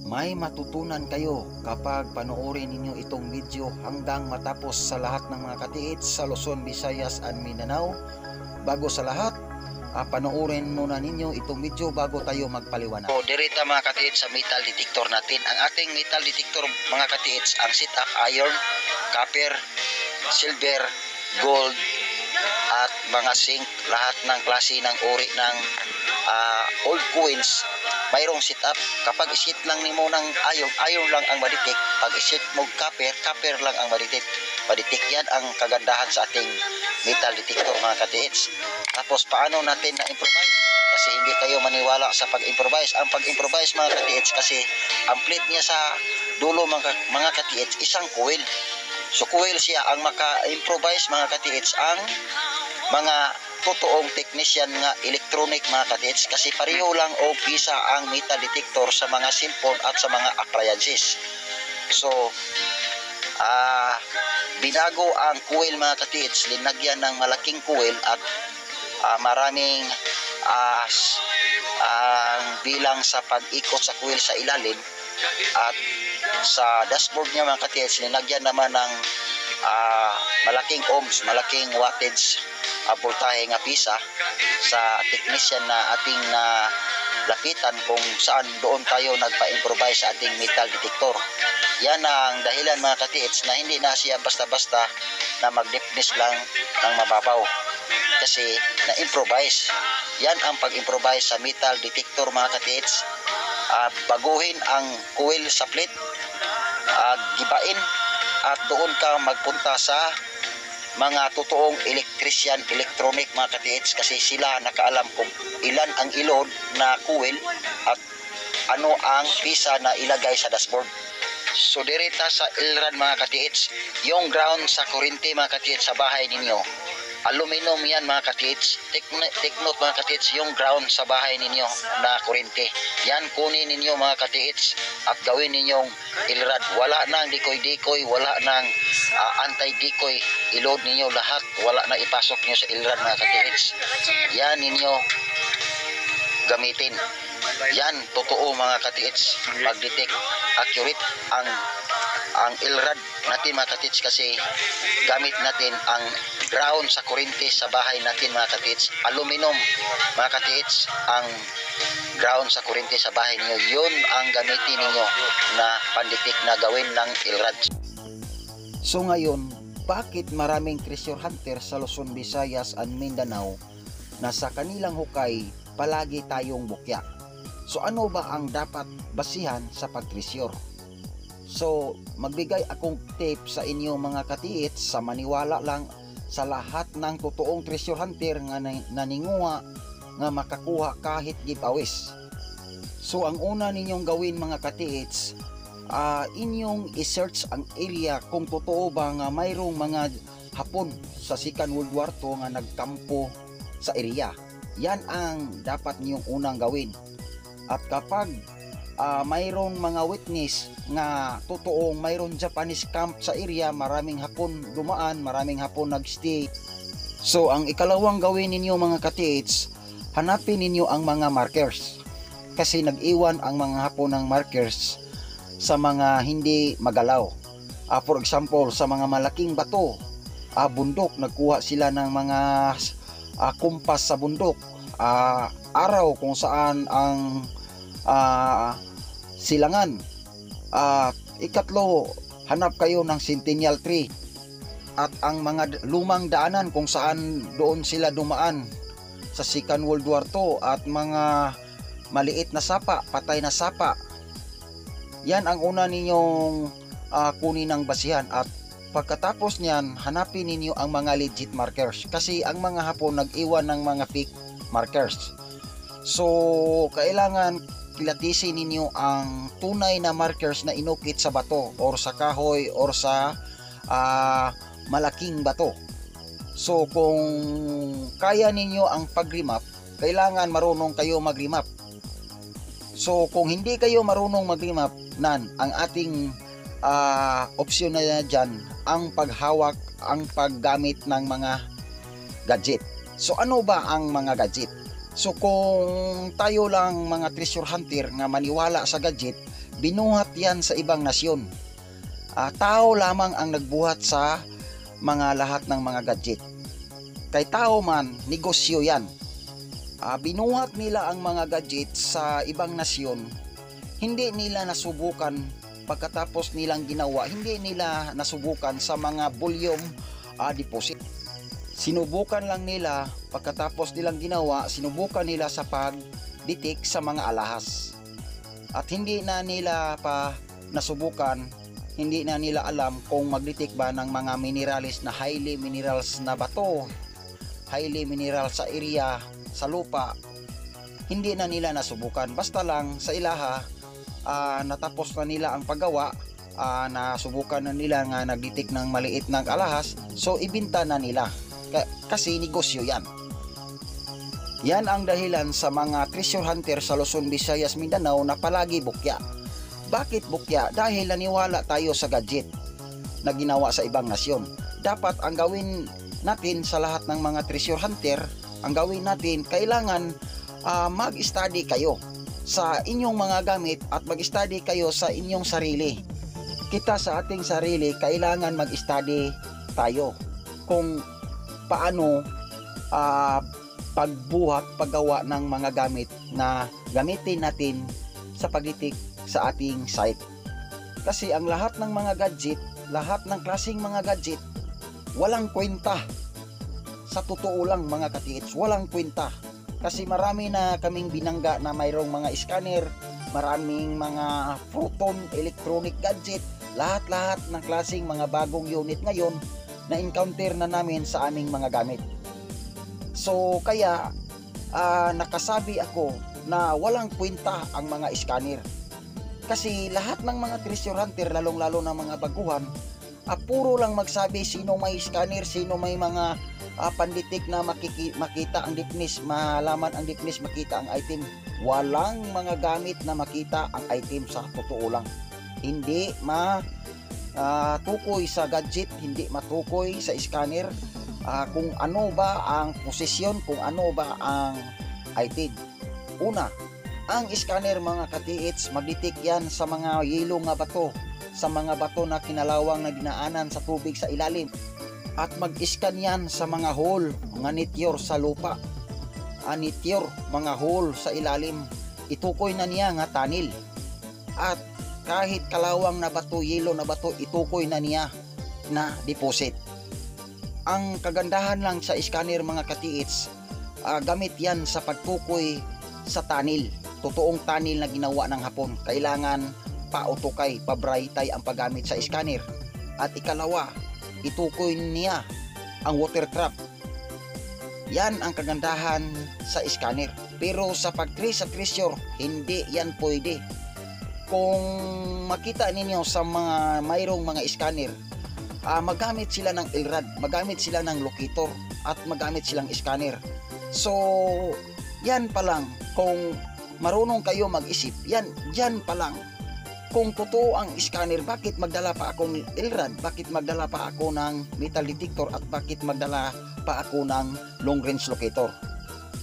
May matutunan kayo kapag panoorin ninyo itong video hanggang matapos sa lahat ng mga katiits sa Luzon, Visayas and Mindanao. Bago sa lahat, panoorin muna ninyo itong video bago tayo magpaliwanag. So, direta mga katiits sa metal detector natin. Ang ating metal detector mga katiits, ang setup iron, copper, silver, gold, at mga zinc, lahat ng klase ng uri ng old coins, mayroong setup. Kapag isit lang nimo ng iron lang ang maditik. Pag isit mo copper lang ang maditik. Yan ang kagandahan sa ating metal detector mga katiits. Tapos paano natin na-improvise? Kasi hindi kayo maniwala sa pag-improvise. Ang pag-improvise mga katiits, kasi ang plate niya sa dulo mga katiits, isang coil. So coil siya ang maka-improvise mga katiits ang mga totoong technician nga electronic mga katiits, kasi pareho lang o pisa ang metal detector sa mga cellphone at sa mga appliances. So binago ang coil mga katiits, linagyan ng malaking coil at maraming ang bilang sa pag-ikot sa coil sa ilalim, at sa dashboard niya mga katiits, linagyan naman ng malaking ohms, malaking wattage voltahe nga pisa sa technician na ating lapitan kung saan doon tayo nagpa-improvise sa ating metal detector. Yan ang dahilan mga katiits na hindi na siya basta-basta na mag-deafness lang ng mababaw, kasi na-improvise. Yan ang pag-improvise sa metal detector mga katiits. Baguhin ang coil sa plate, gibain, at doon ka magpunta sa mga totoong electrician, electronic mga katiits, kasi sila nakaalam kung ilan ang ilod na coil at ano ang pisa na ilagay sa dashboard. So direta sa ilrad mga katiits, yung ground sa kuryente mga katiits sa bahay ninyo, aluminum yan mga katiits. Take note mga katiits, yung ground sa bahay ninyo na kuryente, yan kunin ninyo mga katiits at gawin ninyong ilrad. Wala nang dikoy-dikoy, wala nang anti-decoy, ilod ninyo lahat, wala na ipasok nyo sa ilrad mga katiits. Yan ninyo gamitin. Yan totoo mga katiits, mag-detect accurate ang ilrad natin mga katiits, kasi gamit natin ang ground sa kuryente sa bahay natin mga katiits. Aluminum mga katiits ang ground sa kuryente sa bahay niyo, yun ang gamitin niyo na panditik na gawin ng ilrad. So ngayon, bakit maraming treasure hunter sa Luzon, Visayas and Mindanao na sa kanilang hukay palagi tayong bukya? So ano ba ang dapat basihan sa pag-treasure? So magbigay akong tip sa inyo mga katiits sa maniwala lang sa lahat ng totoong treasure hunter nga naninguha nga makakuha kahit giveaways. So ang una ninyong gawin mga katiits, inyong i-search ang area kung totoo ba nga mayroong mga Hapon sa Second World War II nga nagkampo sa area. Yan ang dapat ninyong unang gawin. At kapag mayroong mga witness nga totoong mayroong Japanese camp sa area, maraming Hapon dumaan, maraming Hapon nagstay. So ang ikalawang gawin ninyo mga katiits, hanapin ninyo ang mga markers, kasi nag-iwan ang mga Hapon ng markers sa mga hindi magalaw. For example, sa mga malaking bato, bundok, nagkuha sila ng mga kumpas sa bundok. Araw kung saan ang silangan. Ikatlo, hanap kayo ng Centennial Tree at ang mga lumang daanan kung saan doon sila dumaan sa Second World War II, at mga maliit na sapa, patay na sapa. Yan ang una ninyong kunin ng basihan. At pagkatapos niyan, hanapin ninyo ang mga legit markers, kasi ang mga Hapon nag-iwan ng mga fake markers. So kailangan kilatisin ninyo ang tunay na markers na inukit sa bato or sa kahoy or sa malaking bato. So kung kaya ninyo ang pag-remap, kailangan marunong kayo mag-remap. So kung hindi kayo marunong mag-remap, ang ating opsyon na dyan, ang paghawak, ang paggamit ng mga gadget. So ano ba ang mga gadget? So kung tayo lang mga treasure hunter nga maniwala sa gadget, binuhat yan sa ibang nasyon. Tao lamang ang nagbuhat sa mga lahat ng mga gadget. Kay tao man, negosyo yan. Binuhat nila ang mga gadget sa ibang nasyon, hindi nila nasubukan pagkatapos nilang ginawa, hindi nila nasubukan sa mga volume deposit. Sinubukan lang nila pagkatapos nilang ginawa, sinubukan nila sa pag-detect sa mga alahas. At hindi na nila pa nasubukan, hindi na nila alam kung mag-detect ba ng mga minerals na highly minerals na bato, highly mineral sa area, sa lupa. Hindi na nila nasubukan. Basta lang sa ilaha, natapos na nila ang paggawa, nasubukan na nila nga nag-detect ng maliit ng alahas, so ibinta na nila. Kasi negosyo yan. Yan ang dahilan sa mga treasure hunter sa Luzon, Visayas, Mindanao na palagi bukya. Bakit bukya? Dahil naniwala tayo sa gadget na ginawa sa ibang nasyon. Dapat ang gawin natin sa lahat ng mga treasure hunter, ang gawin natin, kailangan mag-study kayo sa inyong mga gamit at mag-study kayo sa inyong sarili. Kita sa ating sarili, kailangan mag-study tayo kung paano paggawa ng mga gamit na gamitin natin sa pagditik sa ating site. Kasi ang lahat ng mga gadget, lahat ng klaseng mga gadget, walang kwenta. Sa totoo lang mga katiits, walang kwenta. Kasi marami na kaming binangga na mayroong mga scanner, maraming mga photon, electronic gadget, lahat-lahat ng klaseng mga bagong unit ngayon na encounter na namin sa aming mga gamit. So kaya nakasabi ako na walang kwenta ang mga scanner. Kasi lahat ng mga treasure hunter, lalong-lalo na mga baguhan, puro lang magsabi sino may scanner, sino may mga panditik na makita ang deepness, malaman ang deepness, makita ang item. Walang mga gamit na makita ang item sa totoo lang. Hindi matukoy sa gadget, hindi matukoy sa scanner kung ano ba ang posisyon, kung ano ba ang item. Una, ang scanner mga katiits, mag-detect yan sa mga yellow nga bato, sa mga bato na kinalawang na dinaanan sa tubig sa ilalim. At mag-scan yan sa mga hole, mga nityor sa lupa, nityor, mga hole sa ilalim. Itukoy na niya nga tunnel. At kahit kalawang na bato, yellow na bato, itukoy na niya na deposit. Ang kagandahan lang sa scanner mga katiits, gamit yan sa pagtukoy sa tunnel, totoong tunnel na ginawa ng Hapon. Kailangan pa-autukay, pa-brightay ang paggamit sa scanner. At ikalawa, itukoy niya ang water trap. Yan ang kagandahan sa scanner. Pero sa pag-trace sa treasure, hindi yan pwede. Kung makita ninyo sa mga mayroong mga scanner, magamit sila ng LRAD, magamit sila ng locator, at magamit silang scanner. So yan pa lang, kung marunong kayo mag-isip, yan pa lang. Kung totoo ang scanner, bakit magdala pa ako ng LRAD? Bakit magdala pa ako ng metal detector? At bakit magdala pa ako ng long range locator?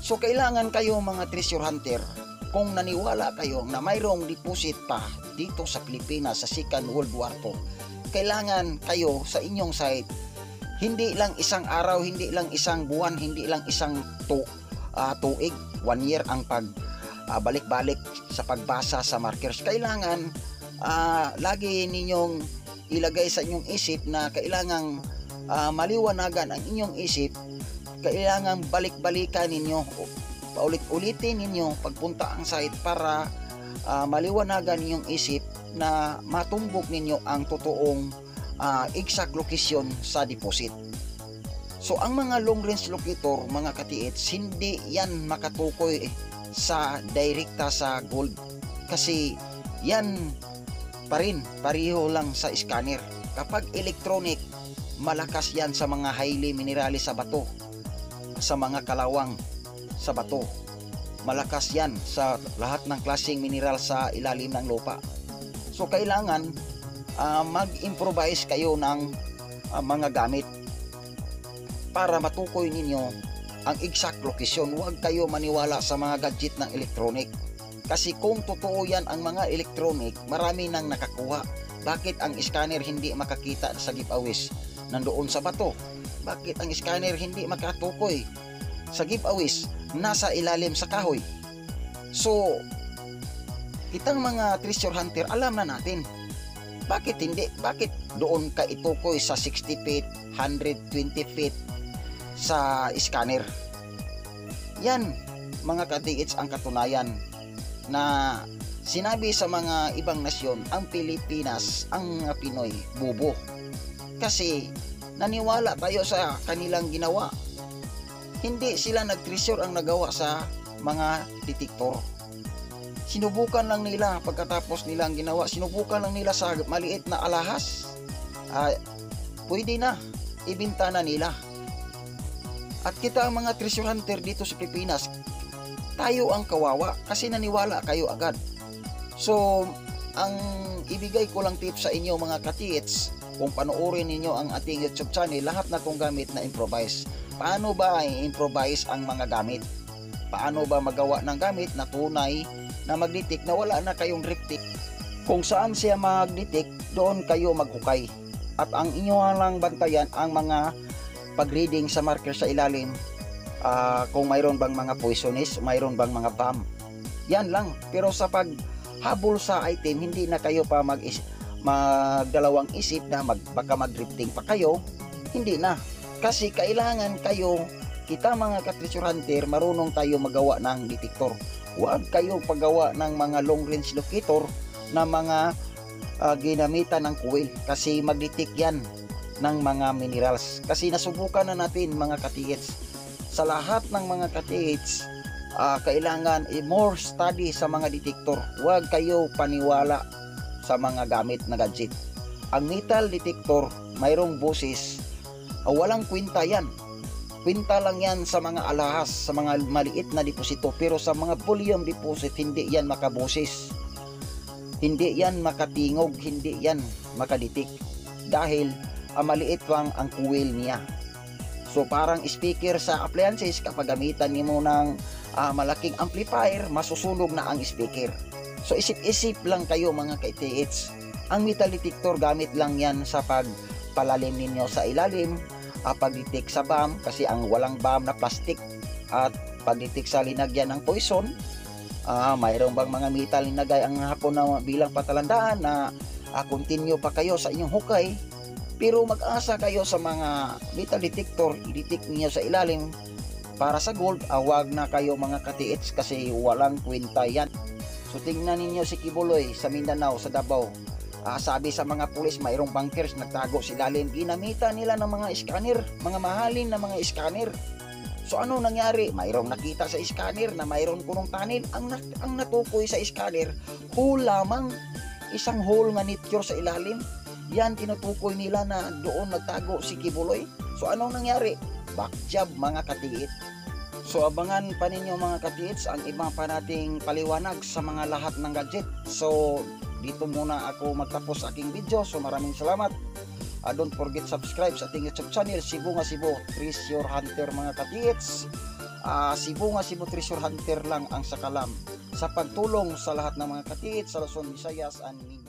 So kailangan kayo mga treasure hunter, kung naniwala kayo na mayroong deposit pa dito sa Pilipinas sa Second World War II, kailangan kayo sa inyong site, hindi lang isang araw, hindi lang isang buwan, hindi lang isang tuig, 1 year ang balik-balik sa pagbasa sa markers. Kailangan lagi ninyong ilagay sa inyong isip na kailangang maliwanagan ang inyong isip. Kailangan balik-balikan ninyo, paulit-ulitin ninyo pagpunta ang site para maliwanagan ninyong isip na matumbok ninyo ang totoong exact location sa deposit. So ang mga long range locator mga katiits, hindi yan makatukoy sa direkta sa gold, kasi yan pa rin, pareho lang sa scanner. Kapag electronic, malakas yan sa mga highly minerals sa bato, sa mga kalawang sa bato. Malakas yan sa lahat ng klaseng mineral sa ilalim ng lupa. So kailangan mag-improvise kayo ng mga gamit para matukoy ninyo ang exact location. Huwag kayo maniwala sa mga gadget ng electronic. Kasi kung totoo yan ang mga electronic, marami nang nakakuha. Bakit ang scanner hindi makakita sa giveaways nandoon sa bato? Bakit ang scanner hindi makatukoy sa giveaways nasa ilalim sa kahoy? So, kitang mga treasure hunter, alam na natin. Bakit hindi? Bakit doon ka itukoy sa 60 feet, 120 feet sa scanner? Yan, mga ka-DH, ang katunayan na sinabi sa mga ibang nasyon, ang Pilipinas, ang mga Pinoy, bobo. Kasi naniwala tayo sa kanilang ginawa. Hindi sila nag-treasure ang nagawa sa mga detektor. Sinubukan lang nila pagkatapos nilang ginawa, sinubukan lang nila sa maliit na alahas. Pwede na, ibenta na nila. At kita ang mga treasure hunter dito sa Pilipinas, tayo ang kawawa kasi naniwala kayo agad. So, ang ibigay ko lang tips sa inyo mga ka-TH, kung panoorin ninyo ang ating YouTube channel, lahat na itong gamit na improvise. Paano ba i-improvise ang mga gamit? Paano ba magawa ng gamit na tunay na mag-detect na wala na kayong drifting? Kung saan siya mag-detect, doon kayo maghukay. At ang inyo lang bantayan ang mga pag-reading sa marker sa ilalim, kung mayroon bang mga poisonous, mayroon bang mga bomb. Yan lang. Pero sa paghabol sa item, hindi na kayo pa magdalawang isip na baka mag-drifting pa kayo. Hindi na. Kasi kailangan kayo, kita mga ka-treasure hunter, marunong tayo magawa ng detector. Huwag kayo paggawa ng mga long range locator na mga ginamitan ng coil, kasi mag-detect yan ng mga minerals. Kasi nasubukan na natin mga ka-TH. Sa lahat ng mga ka-TH, kailangan more study sa mga detector. Huwag kayo paniwala sa mga gamit na gadget. Ang metal detector, mayroong boses, walang kwenta yan. Kwenta lang yan sa mga alahas, sa mga maliit na deposito. Pero sa mga volume deposit, hindi yan makaboses. Hindi yan makatingog, hindi yan makaditik. Dahil maliit lang ang coil niya. So parang speaker sa appliances, kapag gamitan mo ng malaking amplifier, masusunog na ang speaker. So isip-isip lang kayo mga ka-TH. Ang metal detector, gamit lang yan sa pagpalalim ninyo sa ilalim, pag-detect sa bomb, kasi ang walang bomb na plastic, at pag-detect sa linagyan ng poison. Mayroon bang mga metal linagay ang hapon na bilang patalandaan na continue pa kayo sa inyong hukay? Pero mag-asa kayo sa mga metal detector, i-detect niyo sa ilalim. Para sa gold, wag na kayo mga ka-TH, kasi walang kwenta yan. So tingnan ninyo si Kibuloy sa Mindanao, sa Davao. Sabi sa mga pulis, mayroong bunkers nagtago sa ilalim. Ginamitan nila ng mga scanner, mga mahalin na mga scanner. So ano nangyari? Mayroong nakita sa scanner na mayroon kunong tunnel. Ang natukoy sa scanner, hole lamang, isang hole nga nature sa ilalim. Yan tinutukoy nila na doon nagtago si Kibuloy. So anong nangyari? Backjob mga ka-TH. So abangan pa ninyo mga ka-TH ang iba pa nating paliwanag sa mga lahat ng gadget. So dito muna ako magtapos aking video. So maraming salamat. Don't forget subscribe sa ating YouTube channel, Cebu nga Cebu Treasure Hunter mga ka-TH. Cebu nga Cebu Treasure Hunter lang ang sakalam sa pagtulong sa lahat ng mga ka-TH sa Luzon, Visayas and Mindanao.